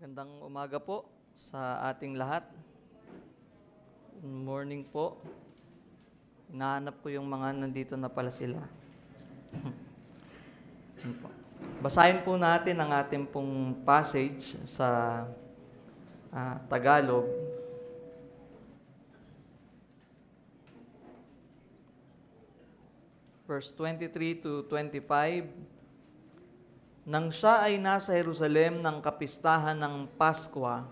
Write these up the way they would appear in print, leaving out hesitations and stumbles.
Magandang umaga po sa ating lahat. Good morning po. Hinahanap ko yung mga nandito na pala sila. Yun po. Basahin po natin ang ating pong passage sa Tagalog. Verse 23 to 25. Nang siya ay nasa Jerusalem ng kapistahan ng Paskwa,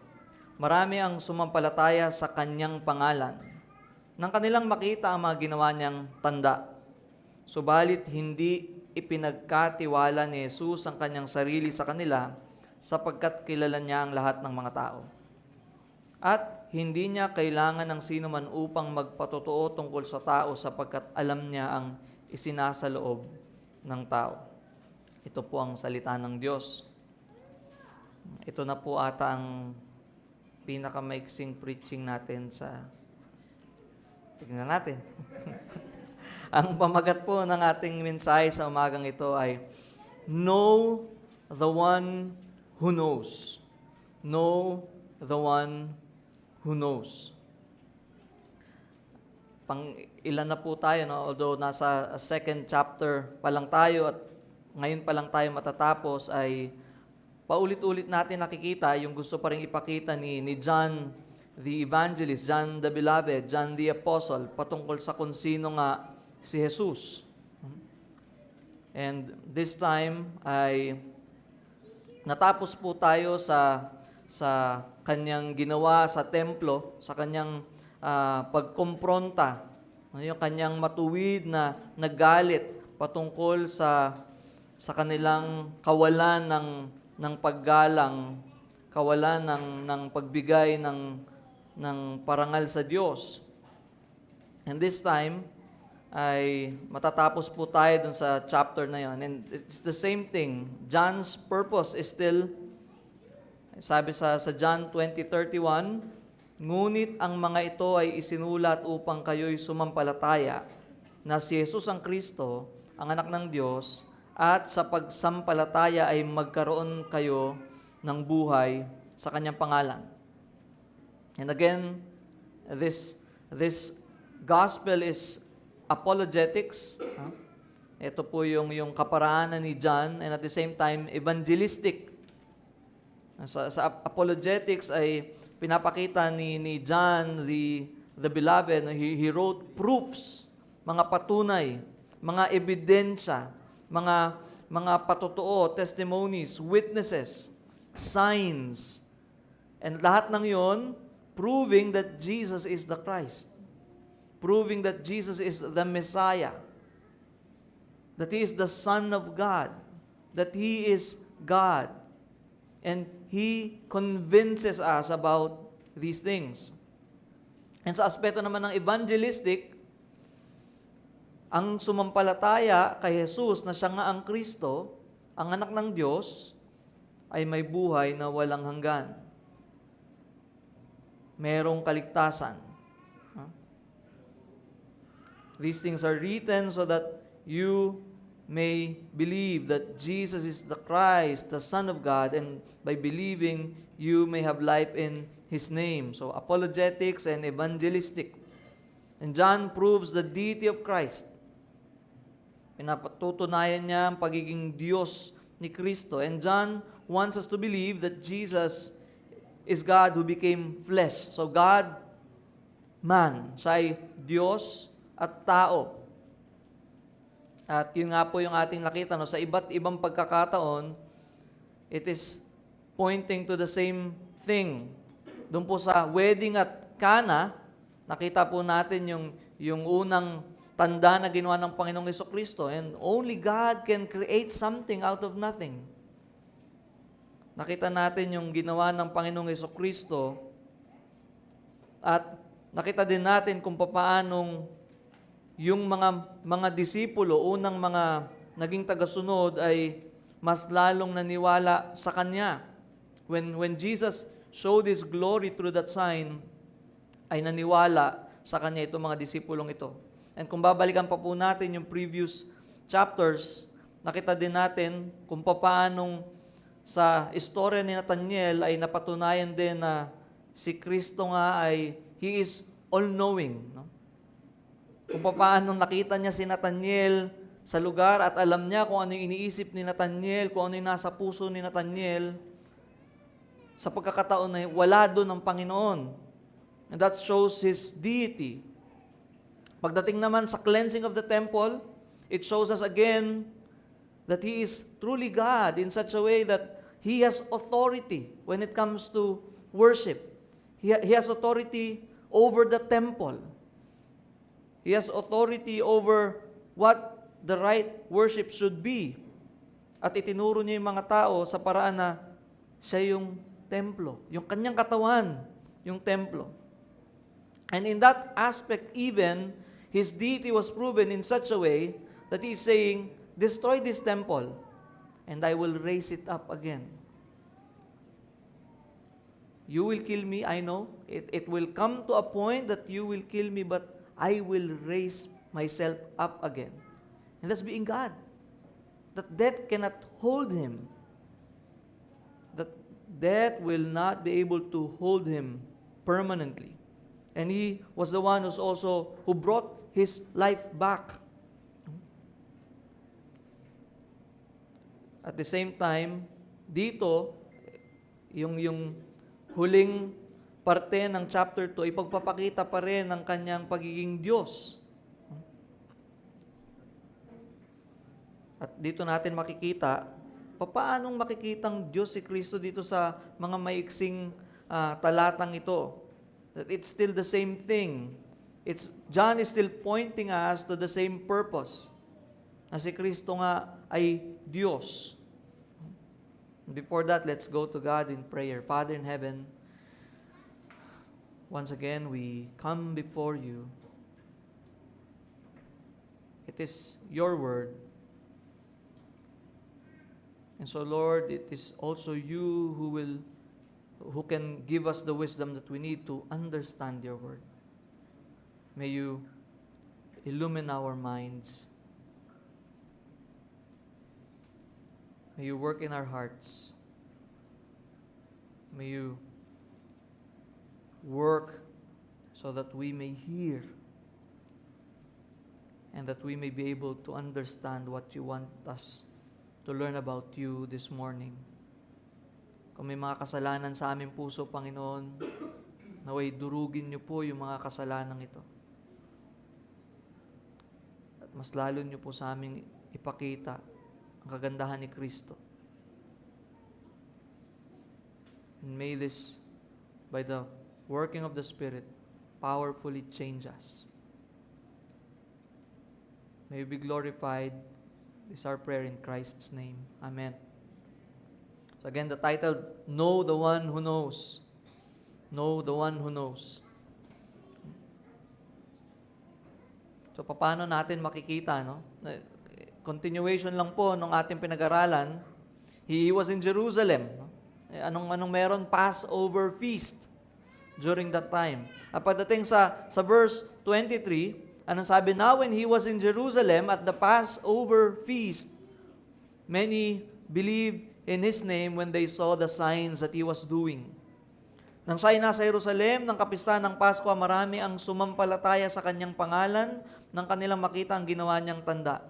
marami ang sumampalataya sa kanyang pangalan. Nang kanilang makita ang mga ginawa niyang tanda, subalit hindi ipinagkatiwala ni Jesus ang kanyang sarili sa kanila sapagkat kilala niya ang lahat ng mga tao. At hindi niya kailangan ng sino man upang magpatotoo tungkol sa tao sapagkat alam niya ang isinasaloob ng tao. Ito po ang salita ng Diyos. Ito na po ata ang pinakamaiksing preaching natin sa... Tignan natin. Ang pamagat po ng ating mensahe sa umagang ito ay Know the one who knows. Know the one who knows. Pang ilan na po tayo, no? Although nasa second chapter pa lang tayo at ngayon pa lang tayo matatapos, ay paulit-ulit natin nakikita yung gusto pa rin ipakita ni John the Evangelist, John the Beloved, John the Apostle, patungkol sa kung sino nga si Jesus. And this time ay natapos po tayo sa kanyang ginawa sa templo, sa kanyang pagkompronta, yung kanyang matuwid na nagalit patungkol sa kanilang kawalan ng paggalang, kawalan ng pagbigay ng parangal sa Diyos. And this time ay matatapos po tayo dun sa chapter na yon. And it's the same thing. John's purpose is still, sabi sa John 20:31, ngunit ang mga ito ay isinulat upang kayo'y sumampalataya na si Jesus ang Kristo, ang anak ng Diyos, at sa pagsampalataya ay magkaroon kayo ng buhay sa kanyang pangalan. And again, this gospel is apologetics. Ito po yung kaparaanan ni John, and at the same time, evangelistic. Sa apologetics ay pinapakita ni John the Beloved, he wrote proofs, mga patunay, mga ebidensya, mga patotoo, testimonies, witnesses, signs, and lahat ng yon proving that Jesus is the Christ, proving that Jesus is the Messiah, that He is the Son of God, that He is God, and He convinces us about these things. And sa aspeto naman ng evangelistic, ang sumampalataya kay Jesus na siya nga ang Kristo, ang anak ng Diyos, ay may buhay na walang hanggan. Merong kaligtasan. These things are written so that you may believe that Jesus is the Christ, the Son of God, and by believing, you may have life in His name. So, apologetics and evangelistic. And John proves the deity of Christ. Pinapatutunayan niya ang pagiging Diyos ni Kristo. And John wants us to believe that Jesus is God who became flesh. So God, man, siya ay Diyos at tao. At yun nga po yung ating nakita, no? Sa iba't ibang pagkakataon, it is pointing to the same thing. Doon po sa wedding at Cana, nakita po natin yung unang tanda na ginawa ng Panginoong Jesucristo, and only God can create something out of nothing. Nakita natin yung ginawa ng Panginoong Jesucristo, at nakita din natin kung paanong yung mga disipulo, unang mga naging tagasunod, ay mas lalong naniwala sa Kanya. When Jesus showed His glory through that sign, ay naniwala sa Kanya itong mga disipulong ito. And kung babalikan pa po natin yung previous chapters, nakita din natin kung paanong sa istorya ni Nathaniel ay napatunayan din na si Kristo nga ay He is all-knowing. No? Kung paano nakita niya si Nathaniel sa lugar at alam niya kung ano yung iniisip ni Nathaniel, kung ano yung nasa puso ni Nathaniel, sa pagkakataon na wala doon ang Panginoon. And that shows His deity. Pagdating naman sa cleansing of the temple, it shows us again that He is truly God in such a way that He has authority when it comes to worship. He has authority over the temple. He has authority over what the right worship should be. At itinuro niya yung mga tao sa paraan na siya yung templo. Yung kanyang katawan, yung templo. And in that aspect even, His deity was proven in such a way that He is saying, destroy this temple, and I will raise it up again. You will kill me, I know. It will come to a point that you will kill me, but I will raise myself up again. And that's being God. That death cannot hold Him. That death will not be able to hold Him permanently. And He was the one who brought His life back. At the same time, dito, yung huling parte ng chapter 2, ipagpapakita pa rin ng kanyang pagiging Diyos. At dito natin makikita, paanong makikitang Diyos si Kristo dito sa mga maiksing talatang ito. That it's still the same thing. John is still pointing us to the same purpose. Na si Kristo nga ay Diyos. Before that, let's go to God in prayer. Father in heaven, once again, we come before you. It is your word. And so, Lord, it is also you who can give us the wisdom that we need to understand your word. May you illumine our minds. May you work in our hearts. May you work so that we may hear and that we may be able to understand what you want us to learn about you this morning. Kung may mga kasalanan sa aming puso, Panginoon, naway durugin niyo po yung mga kasalanan ito. At mas lalo niyo po sa aming ipakita ang kagandahan ni Kristo. And may this, by the working of the Spirit, powerfully change us. May you be glorified. This is our prayer in Christ's name. Amen. So again, the title, Know the One Who Knows. Know the One Who Knows. So paano natin makikita, no? Continuation lang po nung ating pinag-aralan. He was in Jerusalem. No? Anong meron? Passover feast during that time. At pagdating sa verse 23, anong sabi? Now when he was in Jerusalem at the Passover feast, many believed in his name when they saw the signs that he was doing. Nang siya'y nasa Jerusalem, ng kapistahan ng Pasko, marami ang sumampalataya sa kanyang pangalan nang kanilang makita ang ginawa niyang tanda.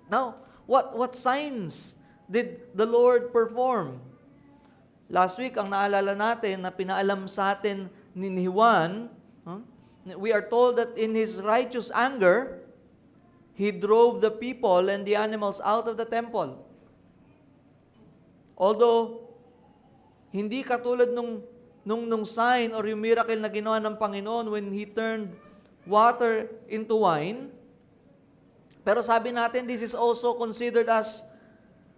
Now, what signs did the Lord perform? Last week, ang naalala natin na pinaalam sa atin ni Juan, we are told that in his righteous anger, he drove the people and the animals out of the temple. Although, hindi katulad nung sign or yung miracle na ginawa ng Panginoon when He turned water into wine, pero sabi natin, this is also considered as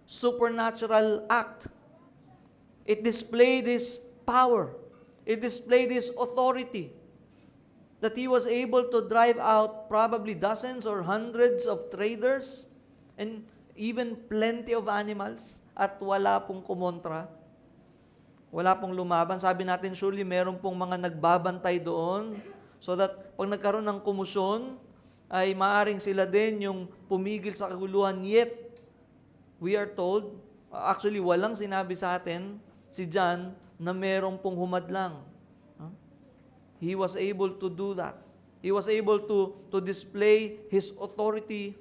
supernatural act. It displayed His power. It displayed His authority. That He was able to drive out probably dozens or hundreds of traders and even plenty of animals at wala pong kumontra. Wala pong lumaban. Sabi natin, surely meron pong mga nagbabantay doon so that pag nagkaroon ng kumusyon, ay maaring sila din yung pumigil sa kaguluhan. Yet, we are told Actually, walang sinabi sa atin si John na merong pong humadlang. Huh? He was able to do that. He was able to display his authority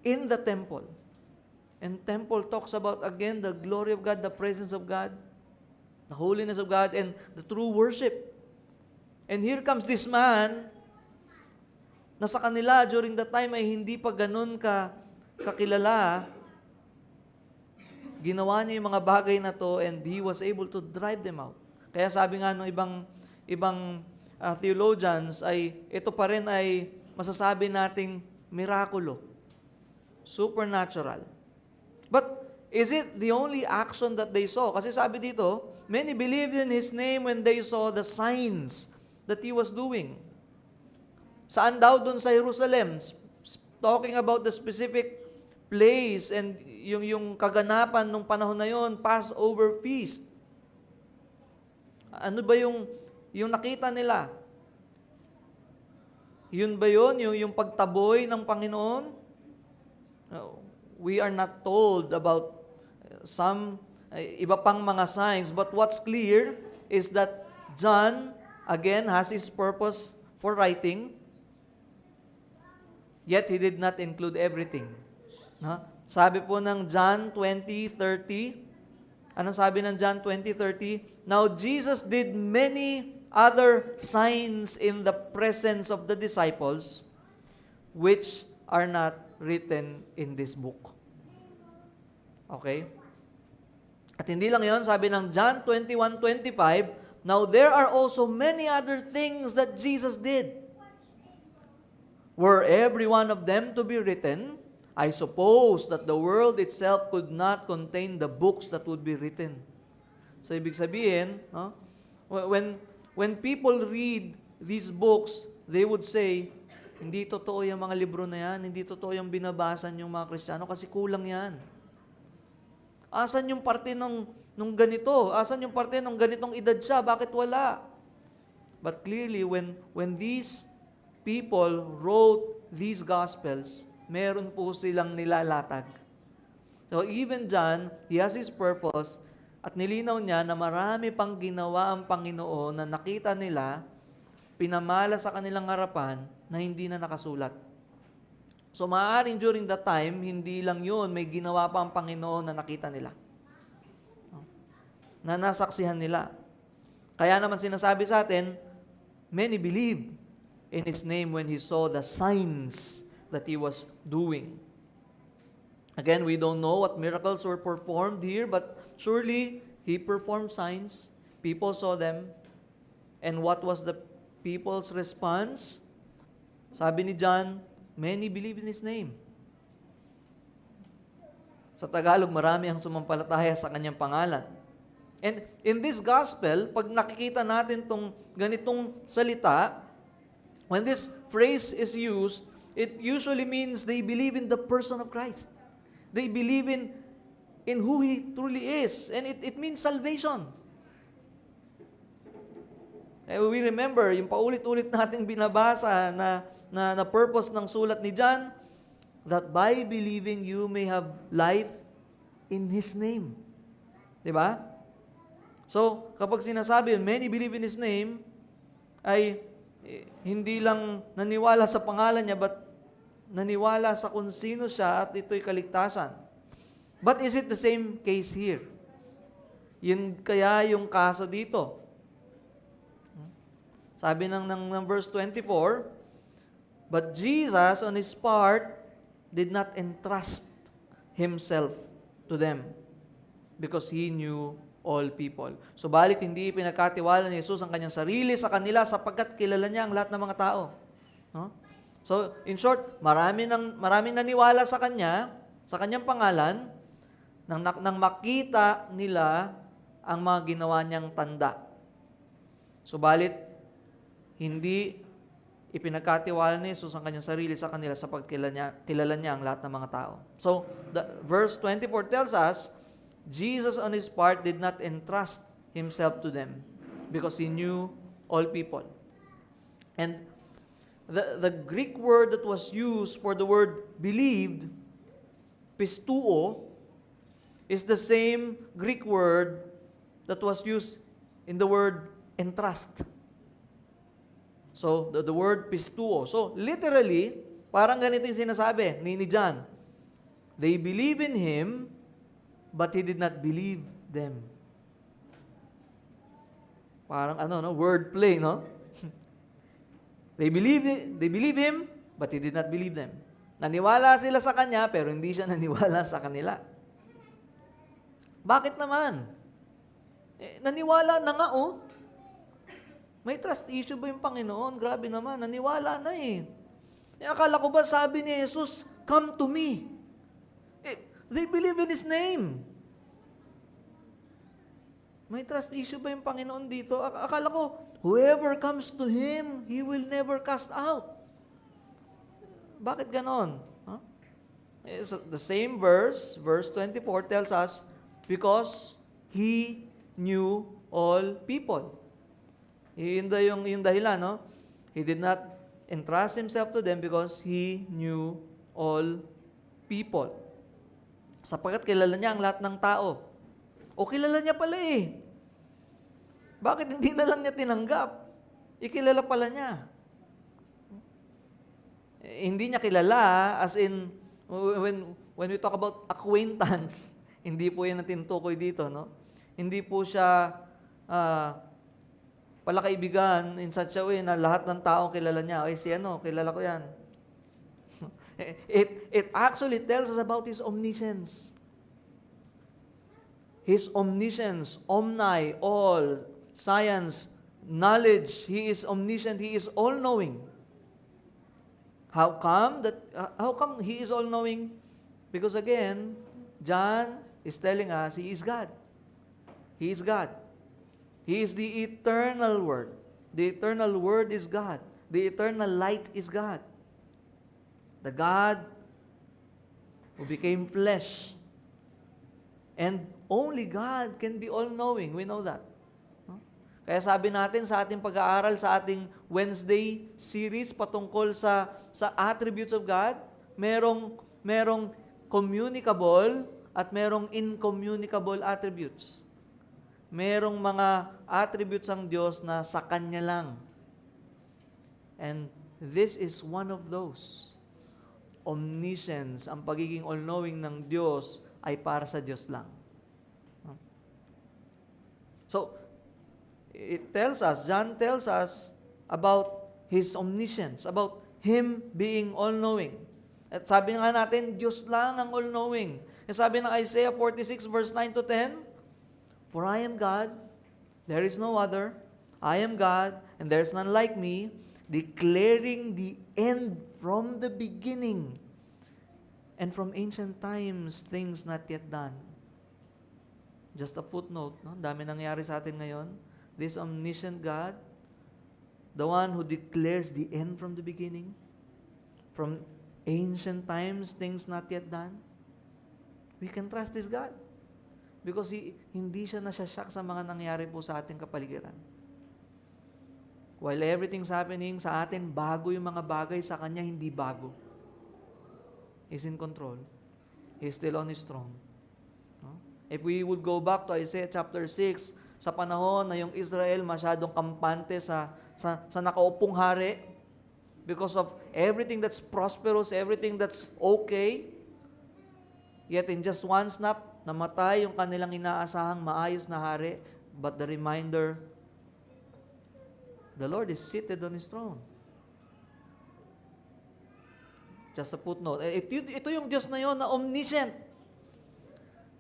in the temple. And temple talks about, again, the glory of God, the presence of God, the holiness of God, and the true worship. And here comes this man na sa kanila during that time ay hindi pa ganun kakilala. Ginawa niya yung mga bagay na to and he was able to drive them out. Kaya sabi nga ng ibang theologians ay ito pa rin ay masasabi nating mirakulo, supernatural. But is it the only action that they saw? Kasi sabi dito, many believed in His name when they saw the signs that He was doing. Saan daw dun sa Jerusalem? Talking about the specific place and yung kaganapan nung panahon na yon, Passover feast. Ano ba yung nakita nila? Yun ba yun? Yung pagtaboy ng Panginoon? No. We are not told about some iba pang mga signs, but what's clear is that John, again, has his purpose for writing, yet he did not include everything. Sabi po ng John 20:30, anong sabi ng John 20:30? Now Jesus did many other signs in the presence of the disciples, which are not written in this book. Okay? At hindi lang yon, sabi ng John 21:25, now there are also many other things that Jesus did. Were every one of them to be written, I suppose that the world itself could not contain the books that would be written. So ibig sabihin, when people read these books, they would say, hindi totoo yung mga libro na yan, hindi totoo yung binabasa yung mga Kristiyano kasi kulang yan. Asan yung parte nung ganito? Asan yung parte nung ganitong edad siya? Bakit wala? But clearly, when these people wrote these Gospels, meron po silang nilalatag. So even John, he has his purpose at nilinaw niya na marami pang ginawa ang Panginoon na nakita nila, pinamala sa kanilang harapan na hindi na nakasulat. So maaaring during that time, hindi lang yun, may ginawa pa ang Panginoon na nakita nila. Na nasaksihan nila. Kaya naman sinasabi sa atin, many believed in His name when He saw the signs that He was doing. Again, we don't know what miracles were performed here, but surely He performed signs. People saw them. And what was the people's response? Sabi ni John, many believe in His name. Sa Tagalog, marami ang sumampalataya sa Kanyang pangalan. And in this gospel, pag nakikita natin tong ganitong salita, when this phrase is used, it usually means they believe in the person of Christ. They believe in who He truly is. And it means salvation. We remember, yung paulit-ulit nating binabasa na purpose ng sulat ni John, that by believing you may have life in His name. Diba? So, kapag sinasabi, many believe in His name, ay hindi lang naniwala sa pangalan niya, but naniwala sa kung sino siya at ito'y kaligtasan. But is it the same case here? Yun kaya yung kaso dito. Sabi ng verse 24, but Jesus on His part did not entrust Himself to them because He knew all people. So balit hindi pinagkatiwala ni Jesus ang Kanyang sarili sa kanila sapagkat kilala Niya ang lahat ng mga tao. No? So in short, maraming naniwala sa Kanya, sa Kanyang pangalan, nang makita nila ang mga ginawa Niyang tanda. So balit hindi ipinagkatiwala ni Jesus ang Kanyang sarili sa kanila sapagkat kilala niya ang lahat ng mga tao. So, verse 24 tells us, Jesus on His part did not entrust Himself to them because He knew all people. And the Greek word that was used for the word believed, pistuo, is the same Greek word that was used in the word entrust. So, the word pistuo. So, literally, parang ganito yung sinasabi ni John. They believe in Him, but He did not believe them. Parang word play, no? They believe Him, but He did not believe them. Naniwala sila sa Kanya, pero hindi siya naniwala sa kanila. Bakit naman? Naniwala na nga, oh. May trust issue ba yung Panginoon? Grabe naman, naniwala na eh. Akala ko ba sabi ni Jesus, come to me. They believe in His name. May trust issue ba yung Panginoon dito? Akala ko, whoever comes to Him, He will never cast out. Bakit ganon? Huh? So the same verse 24 tells us, because He knew all people. Yun yung dahilan, no? He did not entrust Himself to them because He knew all people. Sapagkat kilala niya ang lahat ng tao. O kilala niya pala eh. Bakit hindi na lang niya tinanggap? Ikilala pala niya. Hindi niya kilala as in, when we talk about acquaintance, hindi po yan ang tinutukoy dito, no? Hindi po siya palakaibigan in such a way na lahat ng tao kilala niya. Ay, kilala ko yan. It actually tells us about His omniscience. His omniscience, omni, all, science, knowledge. He is omniscient. He is all-knowing. How come He is all-knowing? Because again, John is telling us He is God. He is God. He is the eternal Word. The eternal Word is God. The eternal light is God. The God who became flesh. And only God can be all-knowing. We know that. Kaya sabi natin sa ating pag-aaral sa ating Wednesday series patungkol sa attributes of God, merong communicable at merong incommunicable attributes. Merong mga attributes ang Diyos na sa Kanya lang. And this is one of those. Omniscience, ang pagiging all-knowing ng Diyos ay para sa Diyos lang. So, John tells us about His omniscience, about Him being all-knowing. At sabi nga natin, Diyos lang ang all-knowing. At sabi ng Isaiah 46 verse 9 to 10, for I am God, there is no other. I am God, and there is none like me, declaring the end from the beginning, and from ancient times, things not yet done. Just a footnote, no? Dami nangyari sa atin ngayon. This omniscient God, the one who declares the end from the beginning, from ancient times, things not yet done. We can trust this God. Because hindi siya nasasyak sa mga nangyari po sa ating kapaligiran. While everything's happening sa atin, bago yung mga bagay, sa Kanya hindi bago. He's in control. He's still on His throne. No? If we would go back to Isaiah chapter 6, sa panahon na yung Israel masyadong kampante sa nakaupong hari, because of everything that's prosperous, everything that's okay, yet in just one snap, namatay yung kanilang inaasahang maayos na hari, but the reminder, the Lord is seated on His throne. Just a footnote. Ito yung Diyos na yun na omniscient.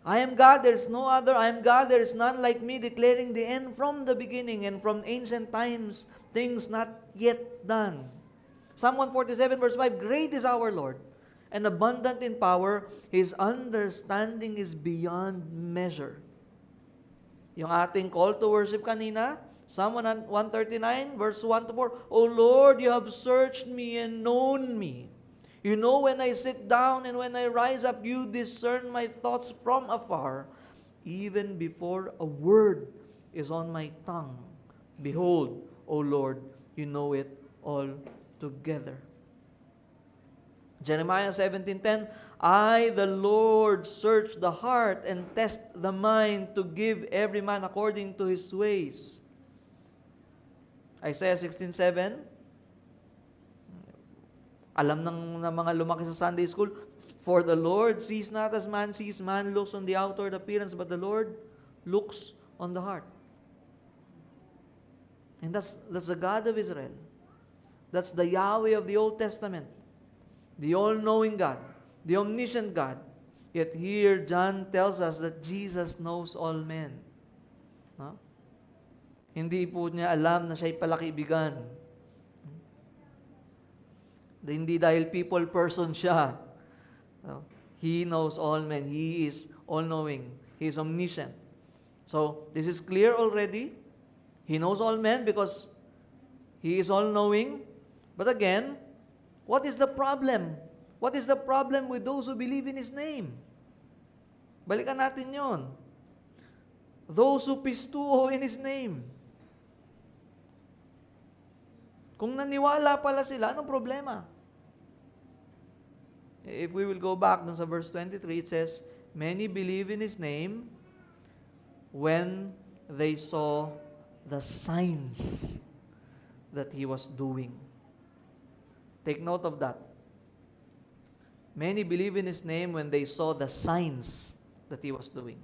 I am God, there is no other. I am God, there is none like me, declaring the end from the beginning and from ancient times, things not yet done. Psalm 147 verse 5, great is our Lord, and abundant in power, His understanding is beyond measure. Yung ating call to worship kanina, Psalm 139 verse 1 to 4, O Lord, you have searched me and known me. You know when I sit down and when I rise up, you discern my thoughts from afar. Even before a word is on my tongue, behold, O Lord, you know it all together. Jeremiah 17:10, I, the Lord, search the heart and test the mind to give every man according to his ways. Isaiah 16:7, alam ng mga lumaki sa Sunday school, for the Lord sees not as man sees, man looks on the outward appearance, but the Lord looks on the heart. And that's the God of Israel. That's the Yahweh of the Old Testament. The all-knowing God, the omniscient God. Yet here, John tells us that Jesus knows all men. No? Hindi po niya alam na siya'y palakibigan. Hindi dahil people person siya. No? He knows all men. He is all-knowing. He is omniscient. So, this is clear already. He knows all men because He is all-knowing. But again, what is the problem? What is the problem with those who believe in His name? Balikan natin yon. Those who pistuo in His name. Kung naniwala pala sila, anong problema? If we will go back dun sa verse 23, it says, many believe in His name when they saw the signs that He was doing. Take note of that. Many believe in His name when they saw the signs that He was doing.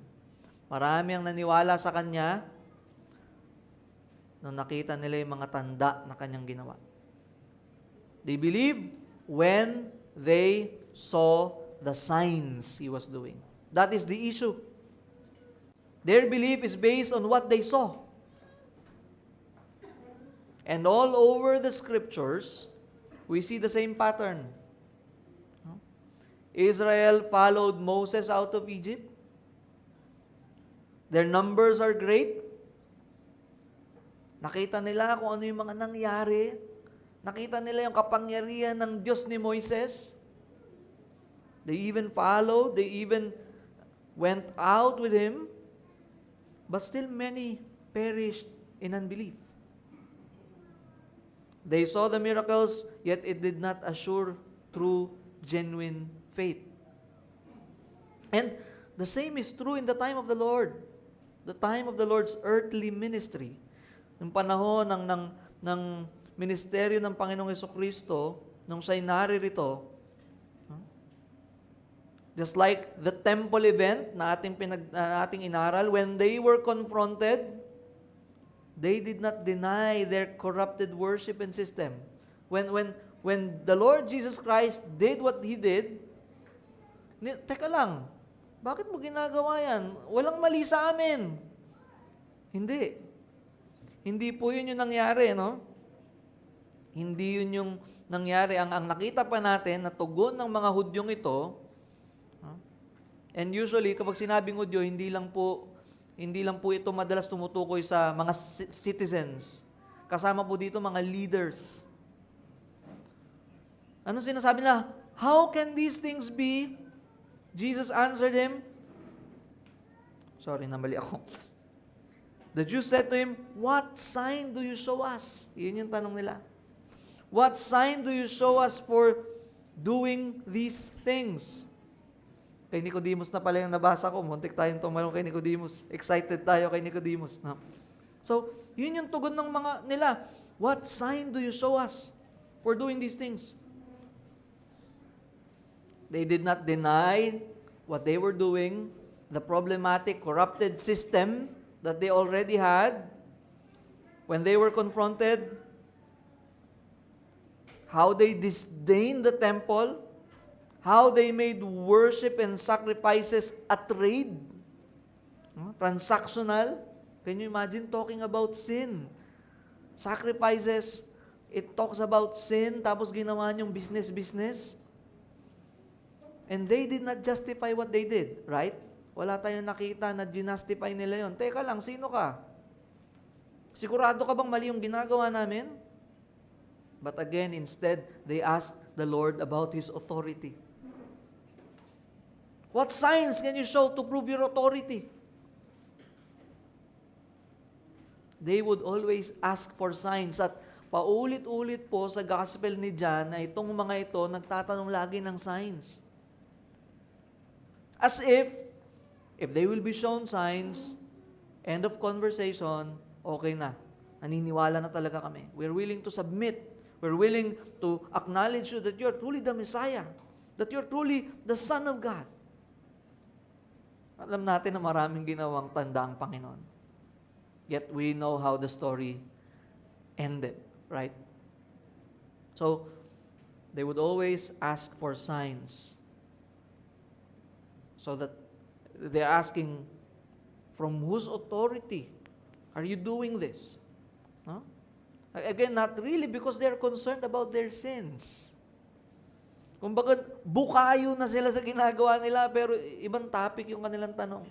Marami ang naniwala sa Kanya nung nakita nila yung mga tanda na Kanyang ginawa. They believe when they saw the signs He was doing. That is the issue. Their belief is based on what they saw. And all over the Scriptures, we see the same pattern. Israel followed Moses out of Egypt. Their numbers are great. Nakita nila kung ano yung mga nangyari. Nakita nila yung kapangyarihan ng Diyos ni Moises. They even followed. They even went out with him. But still many perished in unbelief. They saw the miracles, yet it did not assure true, genuine faith. And the same is true in the time of the Lord. The time of the Lord's earthly ministry. Yung panahon ng ministeryo ng Panginoong Jesucristo, nung siya'y naririto, just like the temple event na ating inaral, when they were confronted, they did not deny their corrupted worship and system. When the Lord Jesus Christ did what He did, teka lang, bakit mo ginagawa yan? Walang mali sa amin. Hindi. Hindi po yun yung nangyari, no? Hindi yun yung nangyari. Ang nakita pa natin na tugon ng mga Hudyong ito, and usually, kapag sinabing Hudyo, hindi lang po ito madalas tumutukoy sa mga citizens. Kasama po dito mga leaders. Anong sinasabi nila? How can these things be? Jesus answered him. Sorry, namali ako. The Jews said to him, what sign do you show us? Yun yung tanong nila. What sign do you show us for doing these things? Kay Nicodemus na pala yung nabasa ko. Muntik tayong tumalong kay Nicodemus. Excited tayo kay Nicodemus. No? So, yun yung tugon ng mga nila. What sign do you show us for doing these things? They did not deny what they were doing, the problematic, corrupted system that they already had. When they were confronted, how they disdained the temple, how they made worship and sacrifices a trade, transactional. Can you imagine talking about sin? Sacrifices, it talks about sin, tapos ginawa niyong business. And they did not justify what they did, right? Wala tayong nakita na ginastify nila yon. Teka lang, sino ka? Sigurado ka bang mali yung ginagawa namin? But again, instead, they asked the Lord about His authority. What signs can you show to prove your authority? They would always ask for signs at Paulit-ulit po sa gospel ni John na itong mga ito nagtatanong lagi ng signs. As if they will be shown signs, end of conversation, okay na. Naniniwala na talaga kami. We're willing to submit. We're willing to acknowledge you that you're truly the Messiah. That you're truly the Son of God. Alam natin na maraming ginawang tanda ang Panginoon. Yet we know how the story ended, right? So, they would always ask for signs. So that they're asking, from whose authority are you doing this? Huh? Again, not really because they're concerned about their sins. Kumbaga, bukayo na sila sa ginagawa nila, pero ibang topic yung kanilang tanong.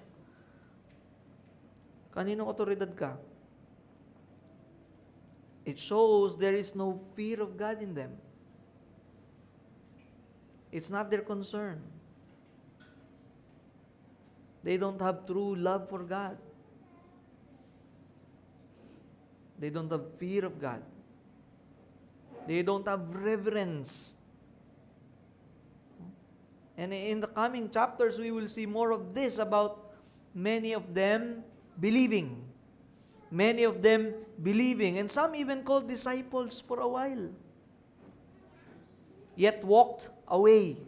Kaninong otoridad ka? It shows there is no fear of God in them. It's not their concern. They don't have true love for God. They don't have fear of God. They don't have reverence. And in the coming chapters, we will see more of this about many of them believing. Many of them believing. And some even called disciples for a while. Yet walked away.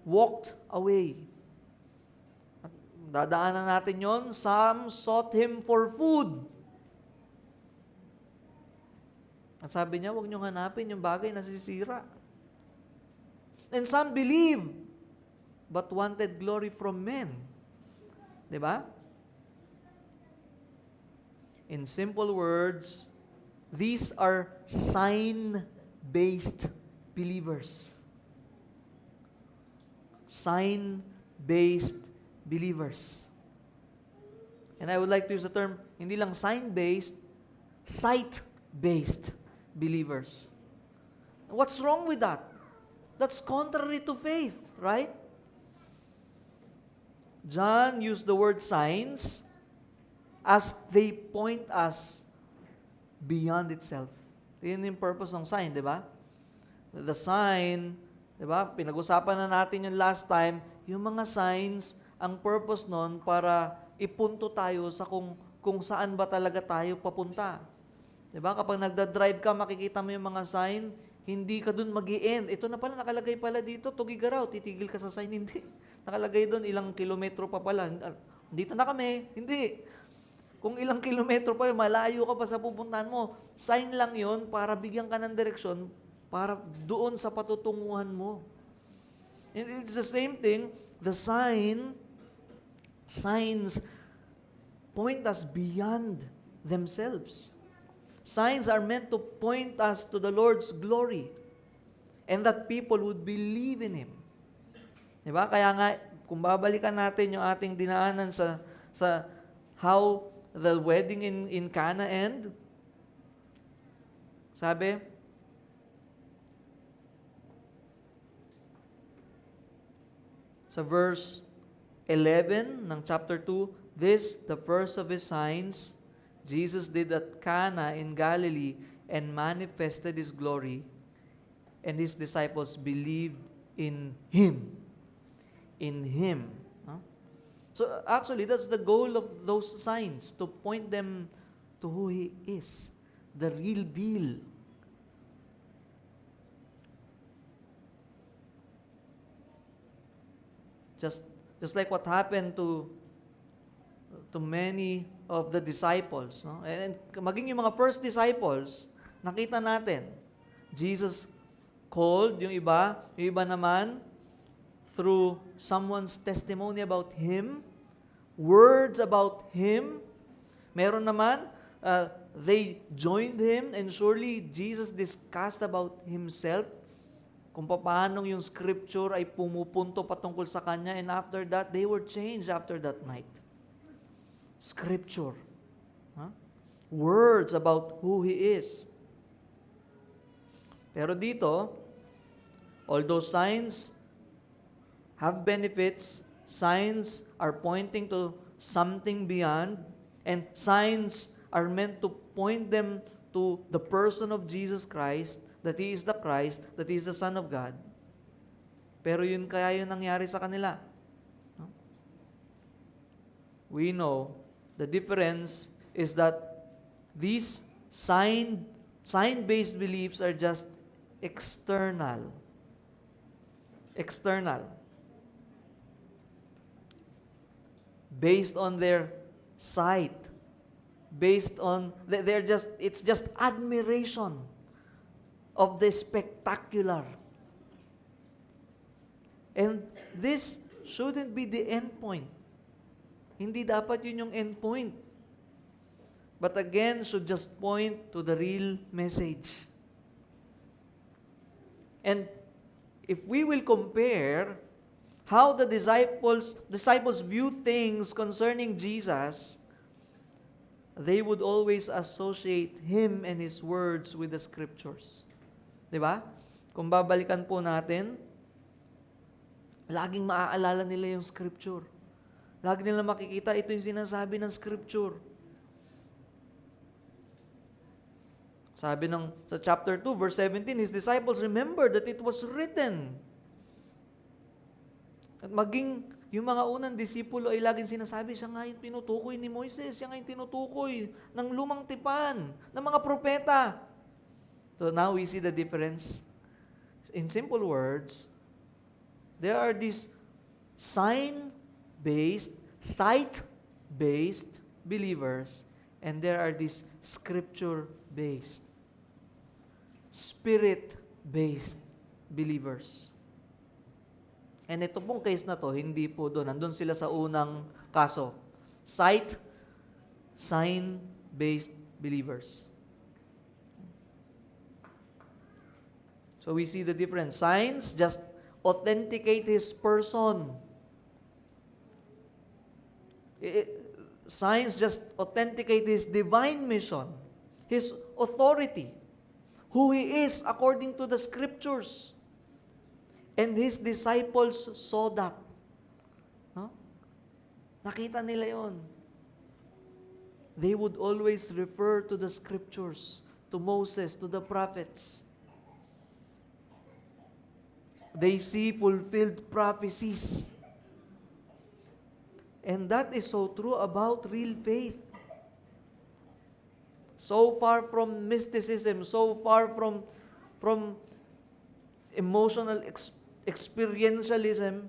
Walked away. At dadaanan natin yon. Some sought Him for food. At sabi niya, huwag niyong hanapin yung bagay na nasisira. And some believed, but wanted glory from men. Diba? In simple words, these are sign-based believers. Sign-based believers. And I would like to use the term, hindi lang sign-based, sight-based believers. What's wrong with that? That's contrary to faith, right? John used the word signs as they point us beyond itself. Yun yung purpose ng sign, di ba? The sign, di ba? Pinag-usapan na natin yung last time, yung mga signs, ang purpose nun para ipunto tayo sa kung saan ba talaga tayo papunta. Diba? Kapag nagda-drive ka, makikita mo yung mga sign, hindi ka dun mag-i-end. Ito na pala, nakalagay pala dito, Tugigaraw, titigil ka sa sign. Hindi. Nakalagay dun, ilang kilometro pa pala. Dito na kami. Hindi. Kung ilang kilometro pa, malayo ka pa sa pupuntahan mo. Sign lang yon para bigyan ka ng direksyon para doon sa patutunguhan mo. And it's the same thing, the signs point us beyond themselves. Signs are meant to point us to the Lord's glory and that people would believe in Him. Diba? Kaya nga, kung babalikan natin yung ating dinaanan sa how the wedding in Cana end, sabi, sa verse 11 ng chapter 2, this, the first of His signs, Jesus did at Cana in Galilee and manifested His glory, and His disciples believed in Him. In Him. Huh? So actually, that's the goal of those signs, to point them to who He is, the real deal. Just like what happened to many of the disciples. No? And maging yung mga first disciples, nakita natin, Jesus called yung iba naman, through someone's testimony about Him, words about Him. Meron naman, they joined Him, and surely Jesus discussed about Himself, kung paano yung scripture ay pumupunto patungkol sa Kanya, and after that, they were changed after that night. Scripture. Huh? Words about who He is. Pero dito, although signs have benefits, signs are pointing to something beyond, and signs are meant to point them to the person of Jesus Christ, that He is the Christ, that He is the Son of God. Pero yun kaya yun nangyari sa kanila. No? We know the difference is that these sign-based beliefs are just external. External. Based on their sight. Based on, it's just admiration of the spectacular. And this shouldn't be the end point. Hindi dapat yun yung end point. But again, should just point to the real message. And if we will compare how the disciples view things concerning Jesus, they would always associate Him and His words with the Scriptures. Diba? Kung babalikan po natin, laging maaalala nila yung Scripture. Lagi nila makikita, ito yung sinasabi ng Scripture. Sabi sa chapter 2, verse 17, His disciples remembered that it was written. At maging yung mga unang disipulo ay laging sinasabi, siya nga yung tinutukoy ni Moises, siya nga yung tinutukoy ng lumang tipan, ng mga propeta. So now we see the difference. In simple words, there are these sign-based, sight-based believers, and there are these scripture-based, spirit-based believers. And ito pong case na to, hindi po doon. Nandun sila sa unang kaso. Sight, sign-based believers. So we see the difference. Signs just authenticate His person. Signs just authenticate His divine mission, His authority, who He is according to the Scriptures. And His disciples saw that. No? Nakita nila yon. They would always refer to the Scriptures, to Moses, to the prophets. They see fulfilled prophecies. And that is so true about real faith. So far from mysticism, so far from emotional experientialism.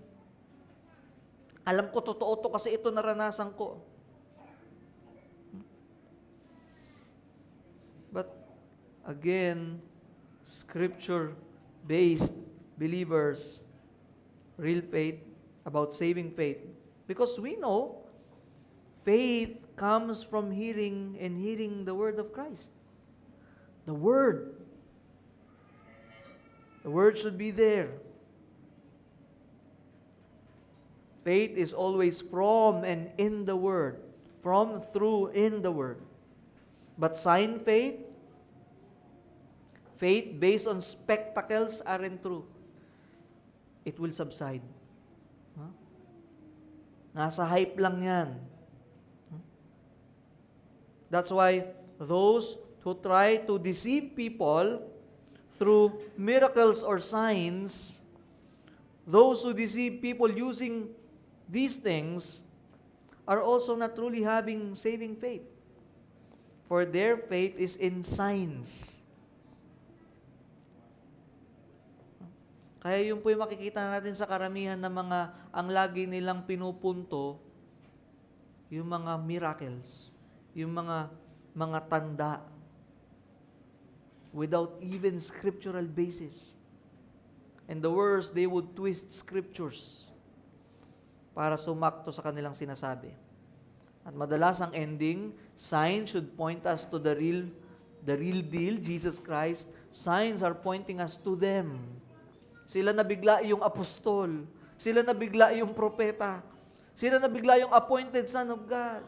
Alam ko totoo to kasi ito naranasan ko. But again, scripture-based believers, real faith, about saving faith. Because we know, faith comes from hearing and hearing the word of Christ. The word. The word should be there. Faith is always from and in the Word. From, through, in the Word. But sign faith, faith based on spectacles aren't true. It will subside. Huh? Nasa hype lang yan. That's why those who try to deceive people through miracles or signs, those who deceive people using these things are also not truly having saving faith. For their faith is in signs. Kaya yung po yung makikita natin sa karamihan ng mga, ang lagi nilang pinupunto, yung mga miracles, yung mga tanda, without even scriptural basis. And the worst, they would twist scriptures para sumakto sa kanilang sinasabi. At madalas ang ending, signs should point us to the real deal, Jesus Christ. Signs are pointing us to them. Sila na bigla yung apostol. Sila na bigla yung propeta. Sila na bigla yung appointed Son of God.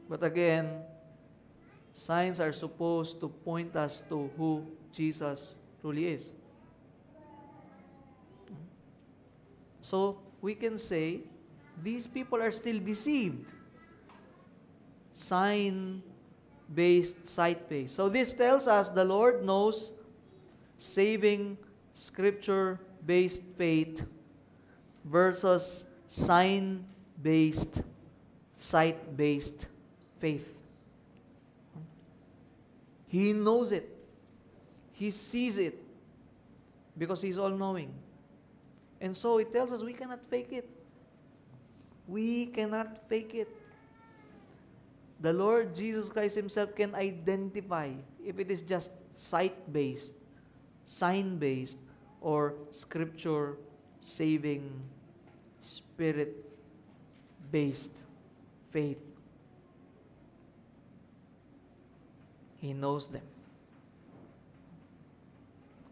But again, signs are supposed to point us to who Jesus truly is. So, we can say, these people are still deceived. sign-based, sight-based. So this tells us the Lord knows saving, scripture-based faith versus sign-based, sight-based faith. He knows it. He sees it because He's all-knowing. And so it tells us we cannot fake it. We cannot fake it. The Lord Jesus Christ Himself can identify if it is just sight-based, sign-based, or scripture-saving, spirit-based faith. He knows them.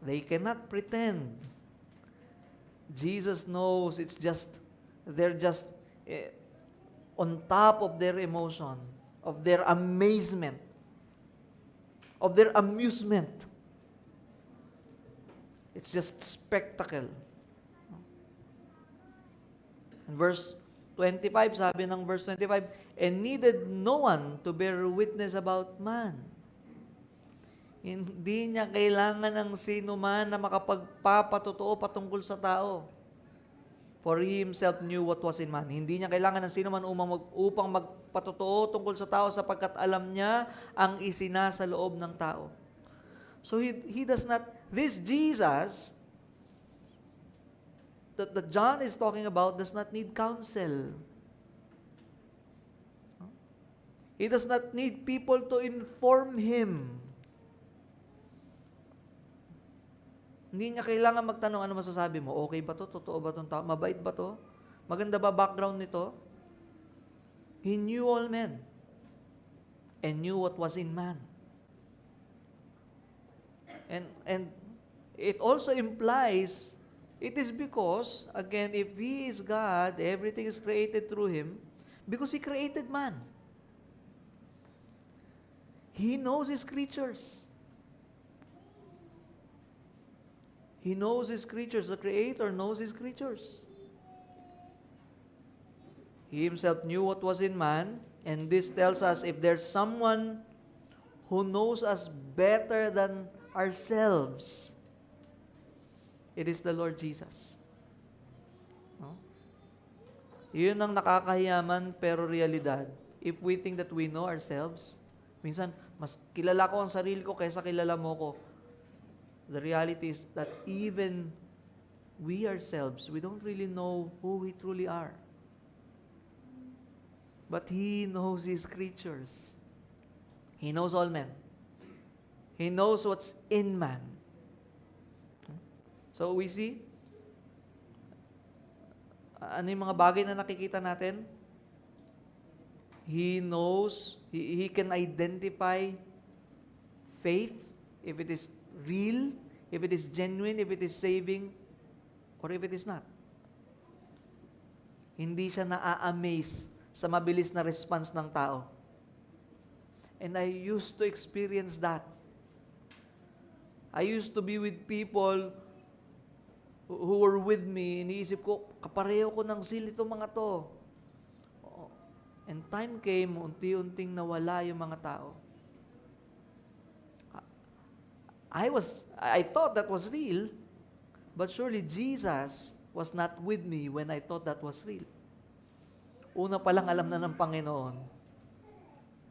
They cannot pretend. Jesus knows they're just on top of their emotion, of their amazement, of their amusement. It's just spectacle. In verse 25, sabi ng verse 25, and needed no one to bear witness about man. Hindi niya kailangan ng sino man na makapagpapatotoo patungkol sa tao. For He Himself knew what was in man. Hindi niya kailangan ng sino man upang magpatotoo tungkol sa tao sapagkat alam niya ang isinasa loob ng tao. So he does not, this Jesus that John is talking about does not need counsel. He does not need people to inform Him. Hindi niya kailangan magtanong, ano masasabi mo? Okay ba to? Totoo ba itong tao? Mabait ba to? Maganda ba background nito? He knew all men and knew what was in man. And it also implies, it is because, again, if He is God, everything is created through Him, because He created man. He knows His creatures. He knows His creatures. The Creator knows His creatures. He Himself knew what was in man, and this tells us if there's someone who knows us better than ourselves, it is the Lord Jesus. No? Yun ang nakakahiyaman pero realidad. If we think that we know ourselves, minsan, mas kilala ko ang sarili ko kaysa kilala mo ko. The reality is that even we ourselves, we don't really know who we truly are. But He knows His creatures. He knows all men. He knows what's in man. So we see, ano yung mga bagay na nakikita natin? He knows, He can identify faith, if it is real, if it is genuine, if it is saving, or if it is not. Hindi siya na-amaze sa mabilis na response ng tao. And I used to experience that. I used to be with people who were with me. Iniisip ko, kapareho ko ng zeal itong mga to. And time came, unti-unting nawala yung mga tao. I thought that was real, but surely Jesus was not with me when I thought that was real. Una pa lang alam na ng Panginoon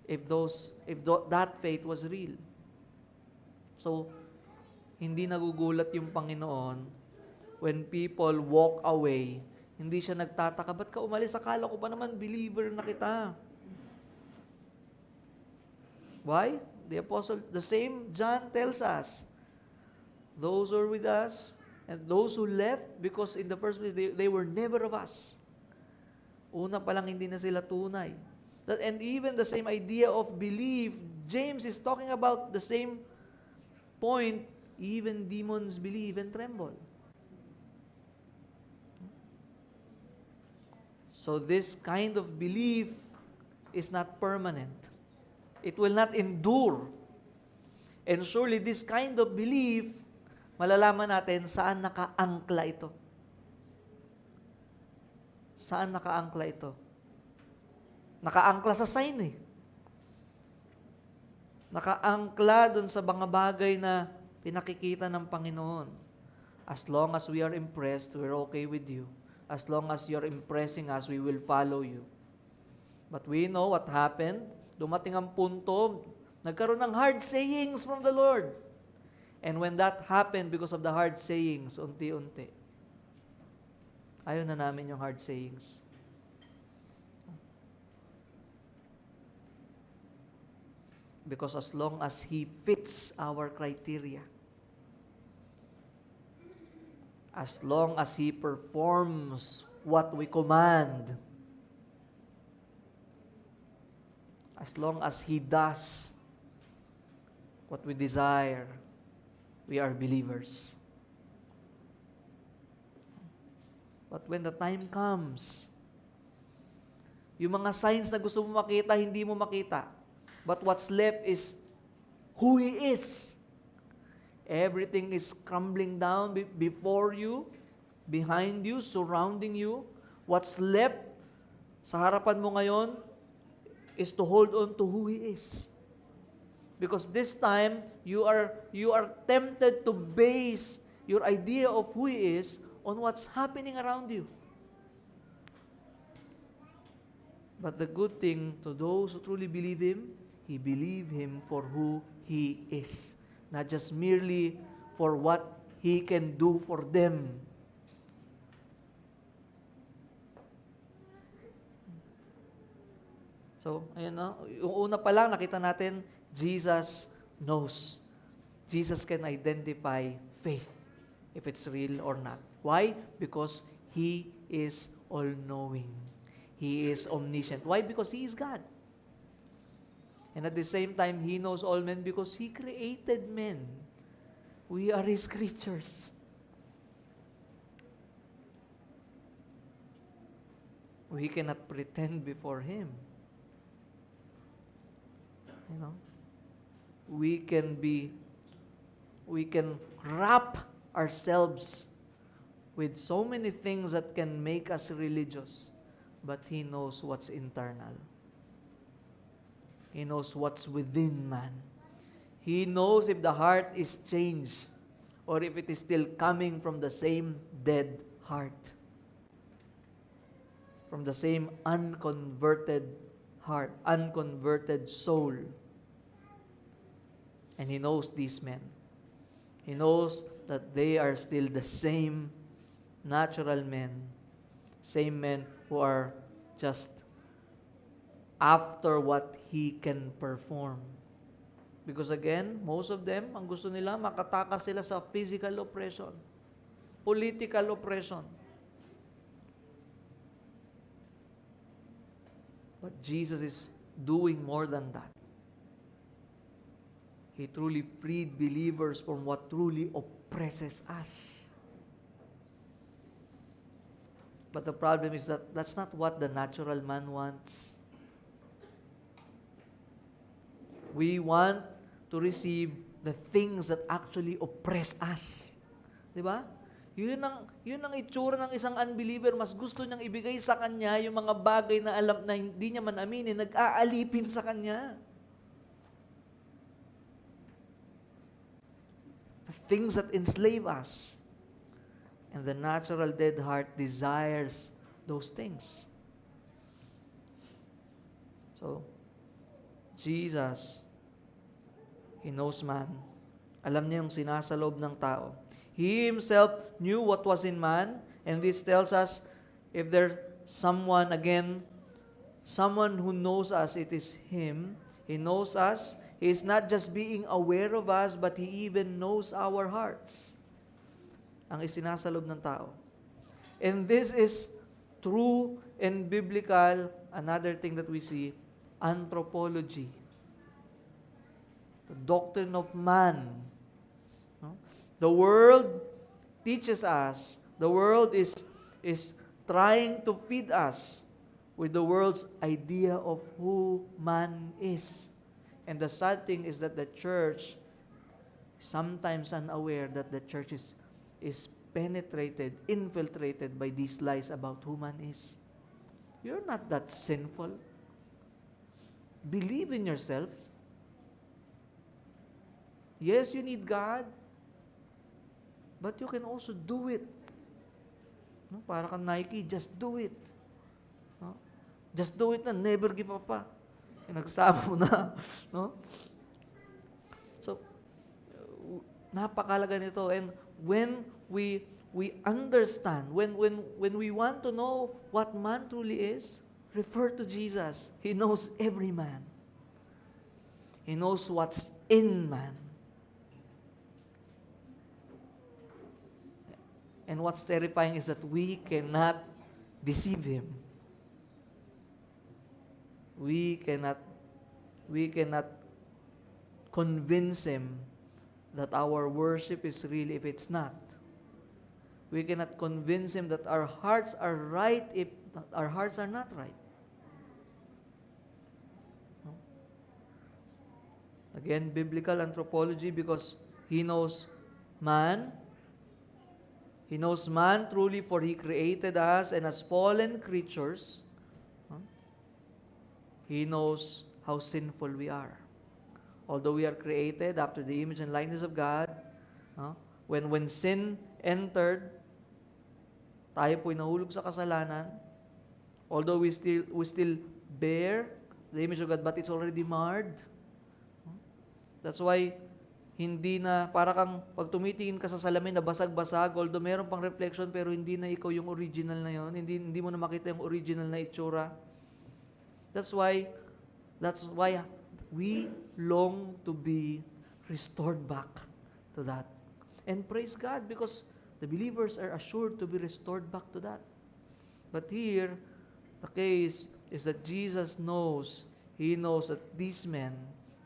if that faith was real. So, hindi nagugulat yung Panginoon when people walk away. Hindi siya nagtataka, ba't ka umalis? Akala ko pa naman believer na kita. Why? The same John tells us, those who are with us and those who left, because in the first place, they were never of us. Una pa lang hindi na sila tunay. And even the same idea of belief, James is talking about the same point, even demons believe and tremble. So this kind of belief is not permanent. It will not endure. And surely this kind of belief, malalaman natin saan nakaangkla ito. Saan nakaangkla ito? Nakaangkla sa sign eh. Nakaangkla dun sa mga bagay na pinakikita ng Panginoon. As long as we are impressed, we're okay with you. As long as you're impressing us, we will follow you. But we know what happened. Dumating ang punto, nagkaroon ng hard sayings from the Lord. And when that happened, because of the hard sayings, unti-unti, ayaw na namin yung hard sayings. Because as long as He fits our criteria, as long as He performs what we command, as long as He does what we desire, we are believers. But when the time comes, yung mga signs na gusto mo makita, hindi mo makita. But what's left is who He is. Everything is crumbling down before you, behind you, surrounding you. What's left sa harapan mo ngayon is to hold on to who He is. Because this time, you are tempted to base your idea of who He is on what's happening around you. But the good thing to those who truly believe Him, He believe Him for who He is. Not just merely for what He can do for them. So, ayun na. Yung una pa lang, nakita natin, Jesus knows. Jesus can identify faith, if it's real or not. Why? Because He is all-knowing. He is omniscient. Why? Because He is God. And at the same time, He knows all men because He created men. We are His creatures. We cannot pretend before Him. You know, we can wrap ourselves with so many things that can make us religious, but He knows what's internal. He knows what's within man. He knows if the heart is changed or if it is still coming from the same dead heart, from the same unconverted heart, unconverted soul. And He knows these men. He knows that they are still the same natural men, same men who are just after what He can perform. Because again, most of them, ang gusto nila, makatakas sila sa physical oppression, political oppression. But Jesus is doing more than that. He truly freed believers from what truly oppresses us. But the problem is that that's not what the natural man wants. We want to receive the things that actually oppress us. Diba? Yun ang itsura ng isang unbeliever. Mas gusto niyang ibigay sa kanya yung mga bagay na alam na hindi niya man aminin, nag-aalipin sa kanya. The things that enslave us. And the natural dead heart desires those things. So, Jesus, He knows man. Alam niya yung sinasalob ng tao. He Himself knew what was in man, and this tells us if there's someone, again, someone who knows us, it is Him. He knows us. He is not just being aware of us, but He even knows our hearts. Ang isinasalob ng tao. And this is true and biblical. Another thing that we see, anthropology. The doctrine of man. No? The world teaches us, the world is trying to feed us with the world's idea of who man is. And the sad thing is that the church, sometimes unaware that the church is penetrated, infiltrated by these lies about who man is. You're not that sinful. Believe in yourself. Yes, you need God, but you can also do it. No? Para kang Nike, just do it. No? Just do it na, never give up pa. Nagsama mo na. No? So, napakalaga nito. And when we understand, when we want to know what man truly is, refer to Jesus. He knows every man. He knows what's in man. And what's terrifying is that we cannot deceive Him. We cannot convince Him that our worship is real if it's not. We cannot convince Him that our hearts are right if our hearts are not right. No? Again, biblical anthropology, because He knows man. He knows man truly, for He created us, and as fallen creatures, He knows how sinful we are. Although we are created after the image and likeness of God, when sin entered, tayo po'y nahulog sa kasalanan. Although we still bear the image of God, but it's already marred. That's why hindi na, para kang pag tumitingin ka sa salamin na basag-basag, although meron pang reflection, pero hindi na ikaw yung original na yon, hindi mo na makita yung original na itsura. That's why we long to be restored back to that. And praise God, because the believers are assured to be restored back to that. But here, the case is that Jesus knows. He knows that these men,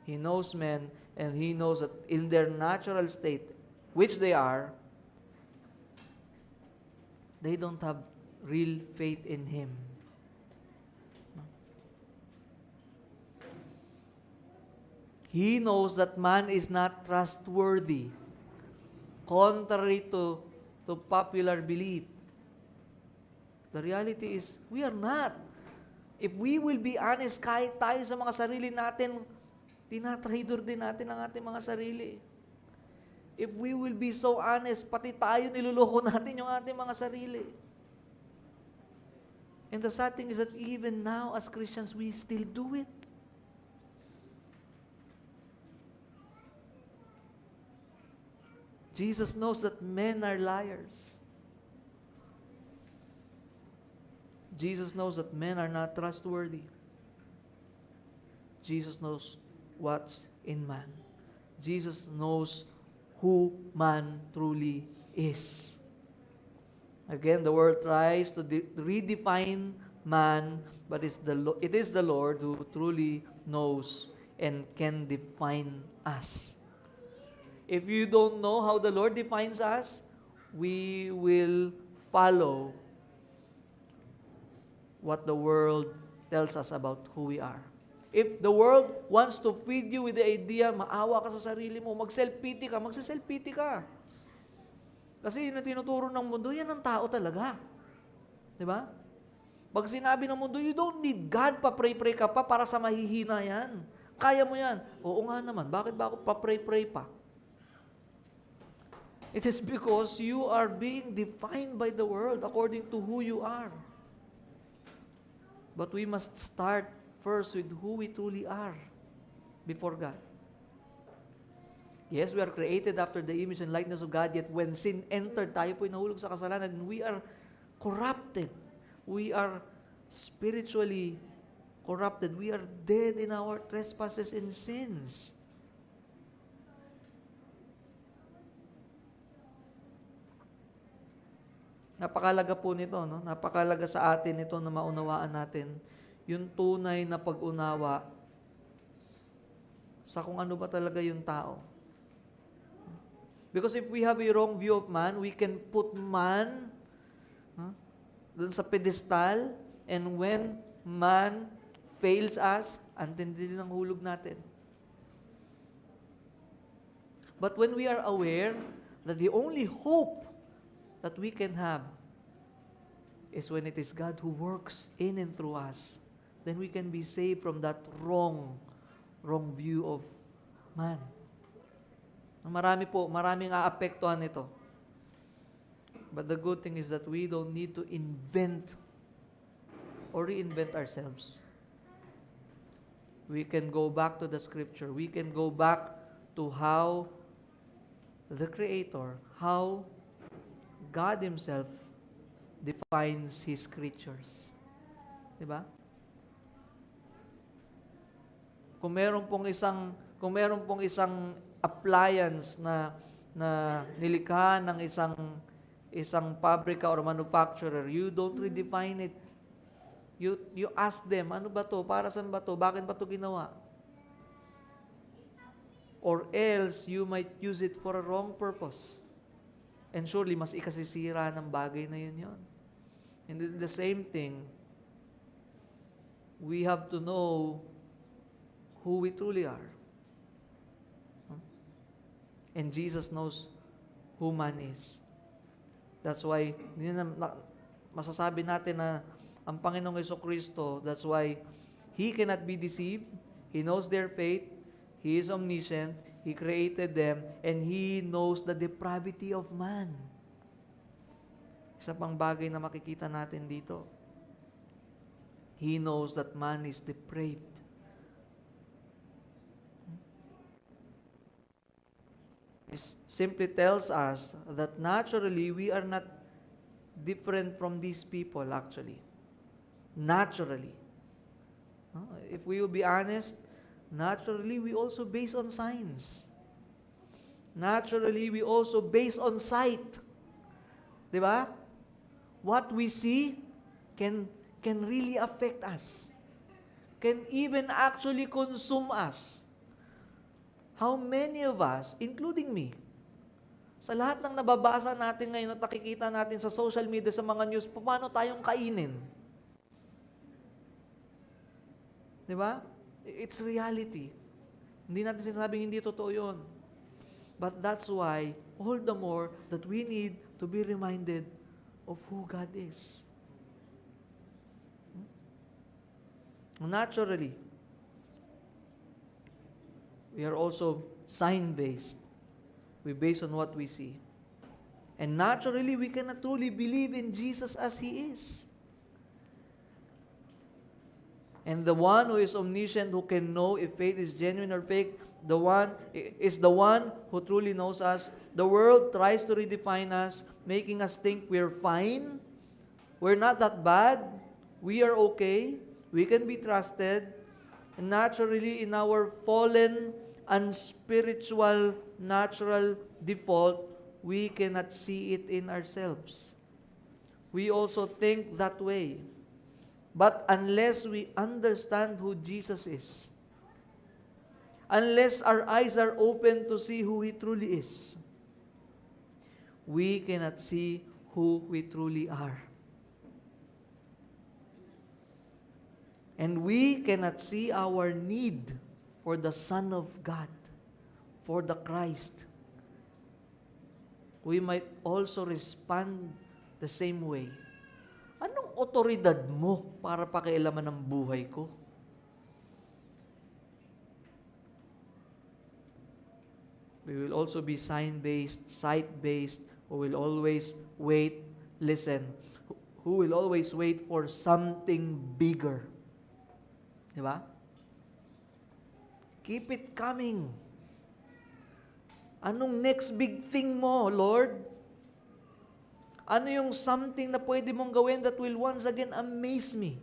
He knows men, and He knows that in their natural state, which they are, they don't have real faith in Him. He knows that man is not trustworthy, contrary to popular belief. The reality is, we are not. If we will be honest, kahit tayo sa mga sarili natin, tinatraidor din natin ang ating mga sarili. If we will be so honest, pati tayo niluloko natin yung ating mga sarili. And the sad thing is that even now as Christians, we still do it. Jesus knows that men are liars. Jesus knows that men are not trustworthy. Jesus knows what's in man. Jesus knows who man truly is. Again, the world tries to redefine man, but it is the Lord who truly knows and can define us. If you don't know how the Lord defines us, we will follow what the world tells us about who we are. If the world wants to feed you with the idea, maawa ka sa sarili mo, mag-self-pity ka, magsa-self-pity ka. Kasi yun ang tinuturo ng mundo, yan ang tao talaga. Diba? Pag sinabi ng mundo, you don't need God, pa-pray-pray ka pa para sa mahihina yan. Kaya mo yan. Oo nga naman, bakit ba ako pa-pray-pray pa? It is because you are being defined by the world according to who you are. But we must start first with who we truly are before God. Yes, we are created after the image and likeness of God, yet when sin entered, tayo po'y nahulog sa kasalanan, and we are corrupted. We are spiritually corrupted. We are dead in our trespasses and sins. Napakalaga po nito, no? Napakalaga sa atin ito na maunawaan natin yung tunay na pag-unawa sa kung ano ba talaga yung tao. Because if we have a wrong view of man, we can put man dun sa pedestal, and when man fails us, antindi din ang hulog natin. But when we are aware that the only hope that we can have is when it is God who works in and through us, then we can be saved from that wrong view of man. Maraming aapektuhan nito. But the good thing is that we don't need to invent or reinvent ourselves. We can go back to the Scripture. We can go back to how the Creator, how God Himself defines His creatures. Diba? Kung meron pong isang appliance na nilikha ng isang pabrika or manufacturer, you don't redefine it. You ask them, ano ba to? Para saan ba to? Bakit ba to ginawa? Or else, you might use it for a wrong purpose. And surely, mas ikasisira ng bagay na yun. And the same thing, we have to know who we truly are. And Jesus knows who man is. That's why, masasabi natin na ang Panginoong Jesucristo, that's why He cannot be deceived. He knows their fate. He is omniscient. He created them. And He knows the depravity of man. Isa pang bagay na makikita natin dito. He knows that man is depraved. It simply tells us that naturally we are not different from these people actually. Naturally. If we will be honest, naturally we also base on signs. Naturally we also base on sight. Diba? What we see can really affect us. Can even actually consume us. How many of us, including me, sa lahat ng nababasa natin ngayon at nakikita natin sa social media, sa mga news, paano tayong kainin? Diba? It's reality. Hindi natin sinasabing hindi totoo yun. But that's why, all the more, that we need to be reminded of who God is. Naturally, we are also sign-based. We base on what we see. And naturally, we cannot truly believe in Jesus as He is. And the one who is omniscient, who can know if faith is genuine or fake, the one who truly knows us. The world tries to redefine us, making us think we're fine. We're not that bad. We are okay. We can be trusted. And naturally, in our fallen, unspiritual, natural default, we cannot see it in ourselves. We also think that way. But unless we understand who Jesus is, unless our eyes are open to see who He truly is, we cannot see who we truly are. And we cannot see our need for the Son of God, for the Christ. We might also respond the same way. Anong otoridad mo para pakialaman ng buhay ko? We will also be sign-based, sight-based, who will always wait, listen, who will always wait for something bigger. Diba? Keep it coming. Anong next big thing mo, Lord? Ano yung something na pwede mong gawin that will once again amaze me?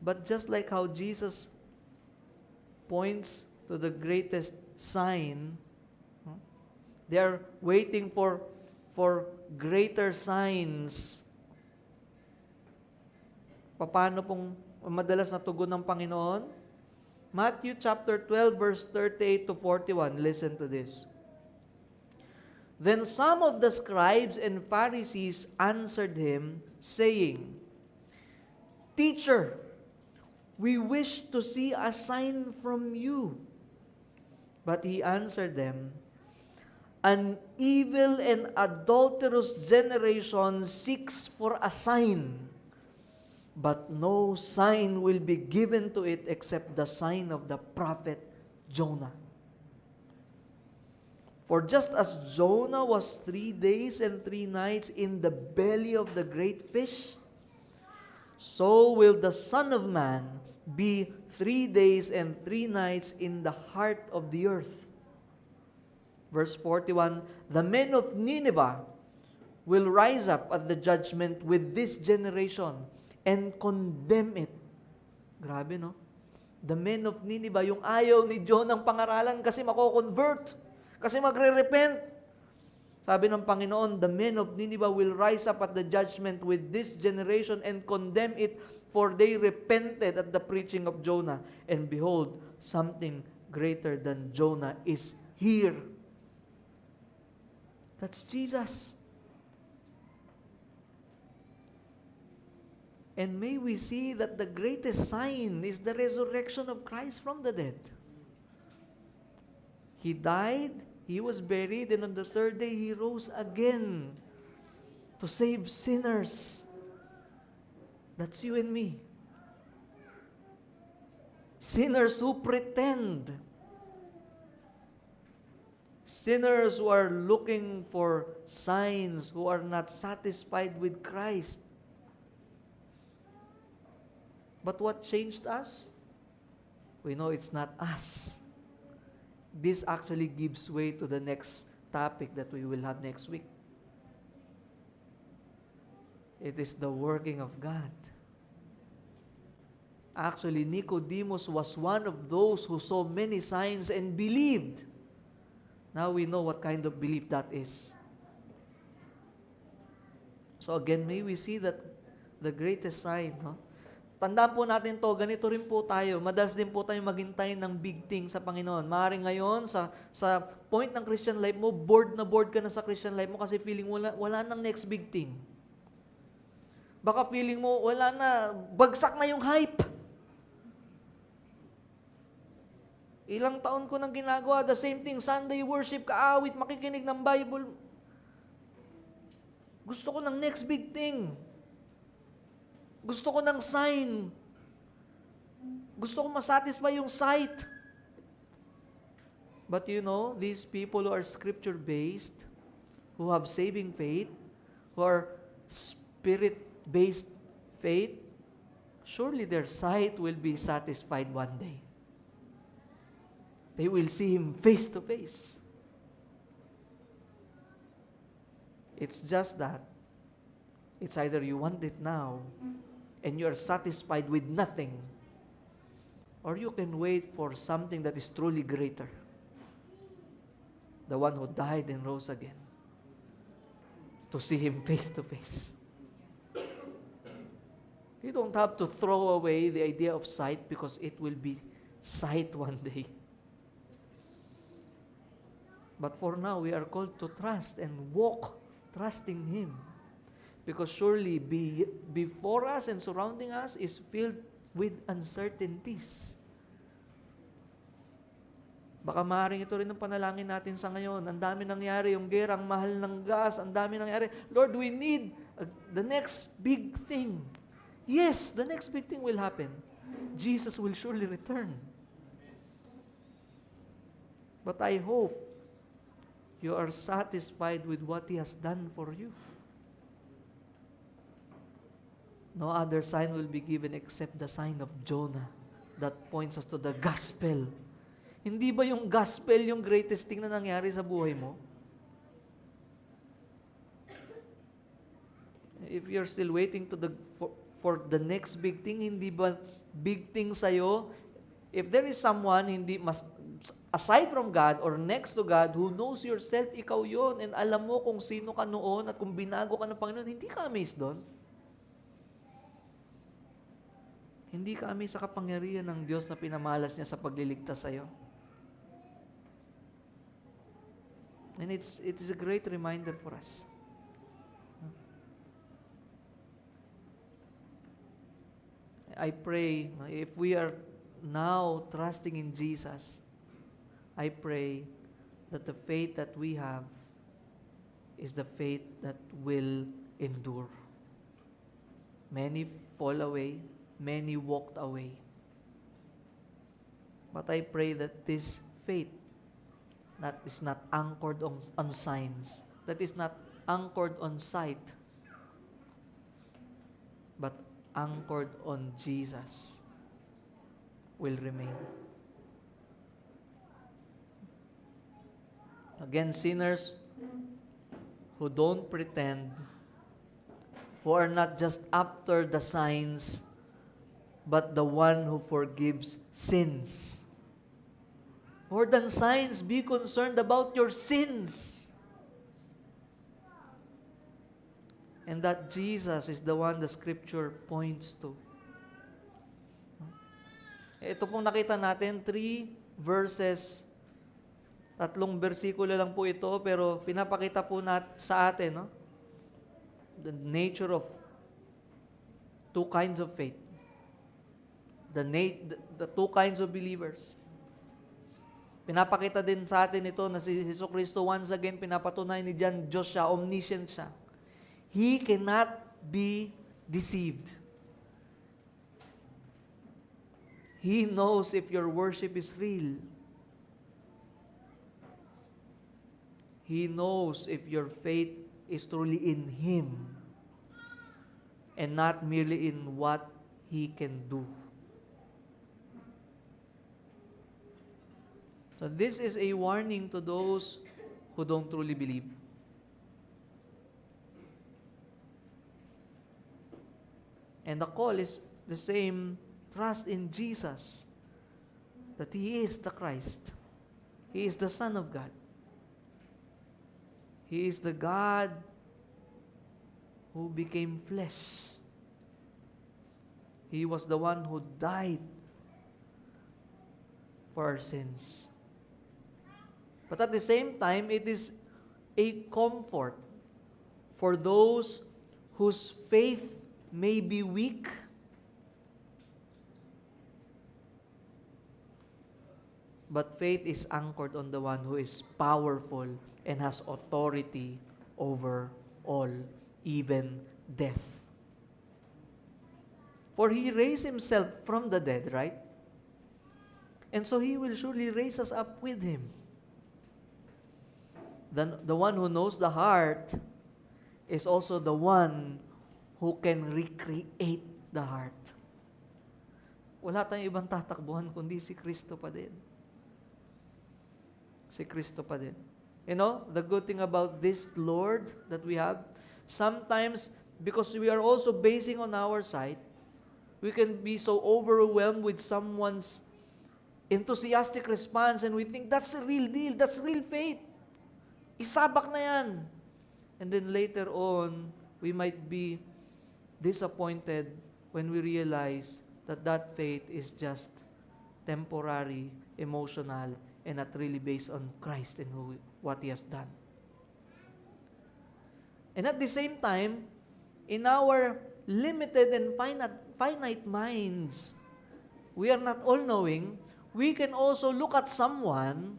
But just like how Jesus points to the greatest sign, they are waiting for greater signs. Paano pong madalas na tugon ng Panginoon? Matthew chapter 12 verse 38 to 41. Listen to this. Then some of the scribes and Pharisees answered Him, saying, Teacher, we wish to see a sign from you. But He answered them, An evil and adulterous generation seeks for a sign, but no sign will be given to it except the sign of the prophet Jonah. For just as Jonah was 3 days and 3 nights in the belly of the great fish, so will the Son of Man be 3 days and 3 nights in the heart of the earth. Verse 41, the men of Nineveh will rise up at the judgment with this generation and condemn it. Grabe, no? The men of Nineveh, yung ayaw ni Jonah ang pangaralan kasi mako-convert, kasi magre-repent. Sabi ng Panginoon, the men of Nineveh will rise up at the judgment with this generation and condemn it, for they repented at the preaching of Jonah. And behold, something greater than Jonah is here. That's Jesus. And may we see that the greatest sign is the resurrection of Christ from the dead. He died, He was buried, and on the third day, He rose again to save sinners. That's you and me. Sinners who pretend. Sinners who are looking for signs, who are not satisfied with Christ. But what changed us? We know it's not us. This actually gives way to the next topic that we will have next week. It is the working of God. Actually, Nicodemus was one of those who saw many signs and believed. Now we know what kind of belief that is. So again, may we see that the greatest sign, no? Tandaan po natin to, ganito rin po tayo. Madalas din po tayo maghintay ng big thing sa Panginoon. Maaaring ngayon, sa point ng Christian life mo, bored ka na sa Christian life mo kasi feeling wala nang next big thing. Baka feeling mo, wala na, bagsak na yung hype. Ilang taon ko nang ginagawa, the same thing, Sunday worship, kaawit, makikinig ng Bible. Gusto ko ng next big thing. Gusto ko ng sign. Gusto ko masatisfy yung sight. But you know, these people who are scripture-based, who have saving faith, who are spirit-based faith, surely their sight will be satisfied one day. They will see Him face to face. It's just that it's either you want it now and you are satisfied with nothing, or you can wait for something that is truly greater. The one who died and rose again. To see Him face to face. You don't have to throw away the idea of sight because it will be sight one day. But for now, we are called to trust and walk trusting Him. Because surely before us and surrounding us is filled with uncertainties. Baka maaaring ito rin ang panalangin natin sa ngayon. Ang dami nangyari, yung gera, ang mahal ng gas, ang dami nangyari. Lord, we need the next big thing. Yes, the next big thing will happen. Jesus will surely return. But I hope you are satisfied with what He has done for you. No other sign will be given except the sign of Jonah that points us to the gospel. Hindi ba yung gospel yung greatest thing na nangyari sa buhay mo? If you're still waiting for the next big thing, hindi ba big thing sa'yo? If there is someone aside from God or next to God who knows yourself, ikaw yon, and alam mo kung sino ka noon at kung binago ka ng Panginoon, hindi ka amazed doon? Hindi ka amazed sa kapangyarihan ng Diyos na pinamalas niya sa pagliligtas sa iyo. And it is a great reminder for us. I pray, if we are now trusting in Jesus, I pray that the faith that we have is the faith that will endure. Many fall away, many walked away. But I pray that this faith that is not anchored on signs, that is not anchored on sight, but anchored on Jesus, will remain. Again, sinners who don't pretend, who are not just after the signs, but the one who forgives sins. More than signs, be concerned about your sins. And that Jesus is the one the Scripture points to. Ito pong nakita natin, 3 verses, 3 bersikulo lang po ito, pero pinapakita po sa atin, no? The nature of 2 kinds of faith. The 2 kinds of believers. Pinapakita din sa atin ito na si Jesucristo once again pinapatunay ni John, Diyos siya, omniscient siya. He cannot be deceived. He knows if your worship is real. He knows if your faith is truly in Him and not merely in what He can do. So this is a warning to those who don't truly believe. And the call is the same: trust in Jesus, that He is the Christ. He is the Son of God. He is the God who became flesh. He was the one who died for our sins. But at the same time, it is a comfort for those whose faith may be weak, but faith is anchored on the one who is powerful and has authority over all, even death. For He raised Himself from the dead, right? And so He will surely raise us up with Him. The one who knows the heart is also the one who can recreate the heart. Wala tayong ibang tatakbuhan kundi si Kristo pa din. Si Kristo pa din. You know, the good thing about this Lord that we have, sometimes because we are also basing on our sight, we can be so overwhelmed with someone's enthusiastic response and we think, that's a real deal, that's real faith. Isabak na yan. And then later on, we might be disappointed when we realize that that faith is just temporary, emotional, and not really based on Christ and what He has done. And at the same time, in our limited and finite minds, we are not all-knowing. We can also look at someone,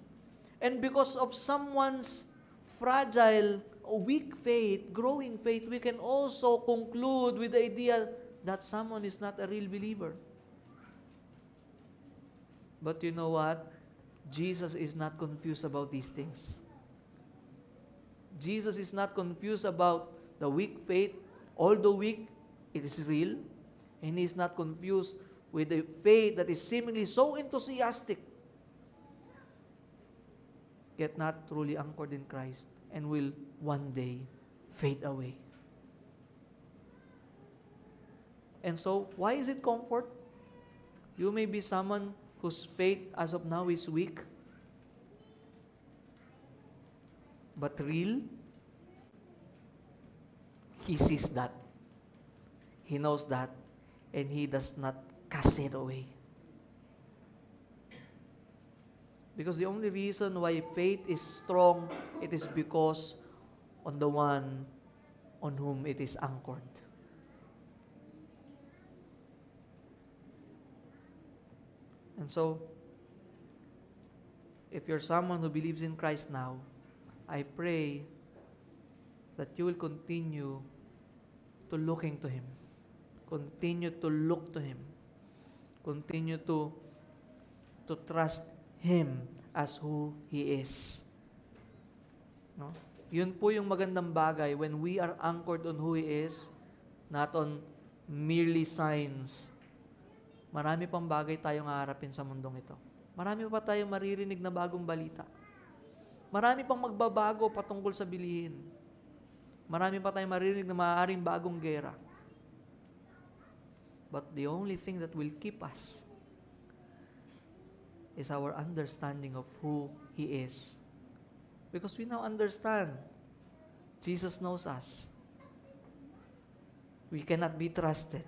and because of someone's fragile, weak faith, growing faith, we can also conclude with the idea that someone is not a real believer. But you know what? Jesus is not confused about these things. Jesus is not confused about the weak faith. Although weak, it is real. And He is not confused with the faith that is seemingly so enthusiastic, yet not truly anchored in Christ, and will one day fade away. And so, why is it comfort? You may be someone whose faith as of now is weak, but real. He sees that. He knows that. And He does not cast it away. Because the only reason why faith is strong, it is because on the one on whom it is anchored. And so, if you're someone who believes in Christ now, I pray that you will continue to looking to Him. Continue to look to Him. Continue to to trust Him as who He is. No? Yun po yung magandang bagay when we are anchored on who He is, not on merely signs. Marami pang bagay tayong haharapin sa mundong ito. Marami pa tayong maririnig na bagong balita. Marami pang magbabago patungkol sa bilihin. Marami pa tayong maririnig na maaaring bagong gera. But the only thing that will keep us is our understanding of who He is. Because we now understand, Jesus knows us. We cannot be trusted.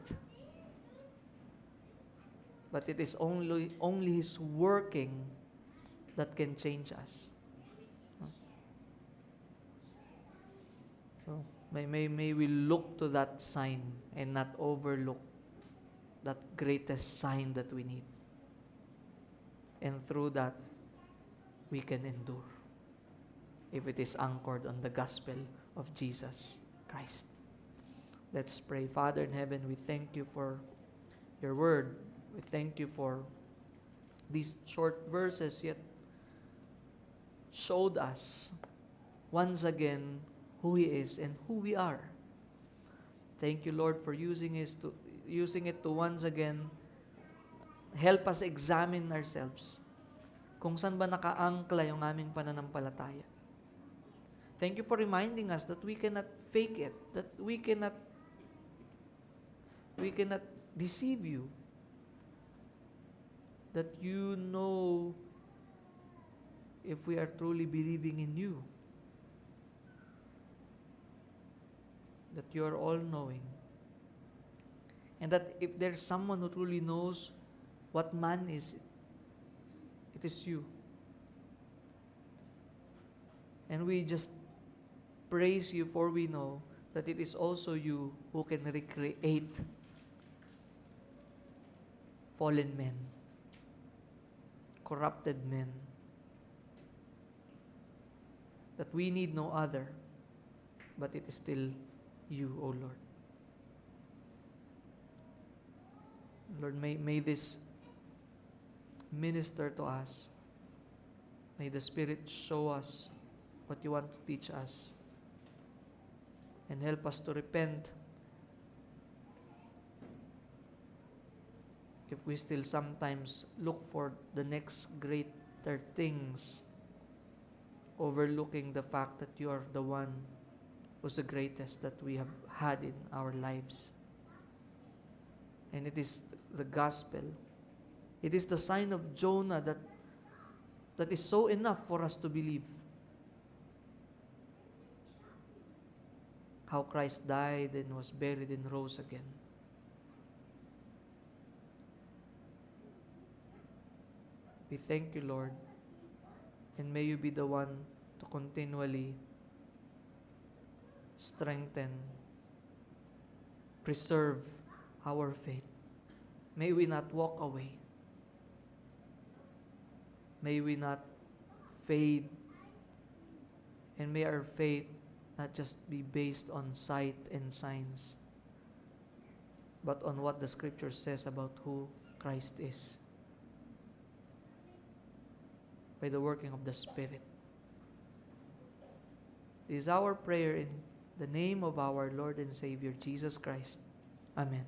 But it is only His working that can change us. So, may we look to that sign and not overlook that greatest sign that we need. And through that, we can endure. If it is anchored on the gospel of Jesus Christ. Let's pray. Father in heaven, we thank You for Your word. We thank You for these short verses, yet showed us once again who He is and who we are. Thank You, Lord, for using it to once again help us examine ourselves. Kung saan ba nakaangkla yung aming pananampalataya. Thank You for reminding us that we cannot fake it, that we cannot deceive You, that You know if we are truly believing in You, that You are all-knowing, and that if there's someone who truly knows what man is, it is You. And we just praise You, for we know that it is also You who can recreate fallen men, corrupted men, that we need no other, but it is still You, O Lord. Lord, may this minister to us. May the Spirit show us what You want to teach us, and help us to repent if we still sometimes look for the next greater things, overlooking the fact that You are the one who's the greatest that we have had in our lives. And it is the gospel. It is the sign of Jonah that is so enough for us to believe. How Christ died and was buried and rose again. We thank You, Lord, and may You be the one to continually strengthen, preserve our faith. May we not walk away. May we not fade. And may our faith not just be based on sight and signs, but on what the Scripture says about who Christ is, by the working of the Spirit. This is our prayer in the name of our Lord and Savior, Jesus Christ. Amen.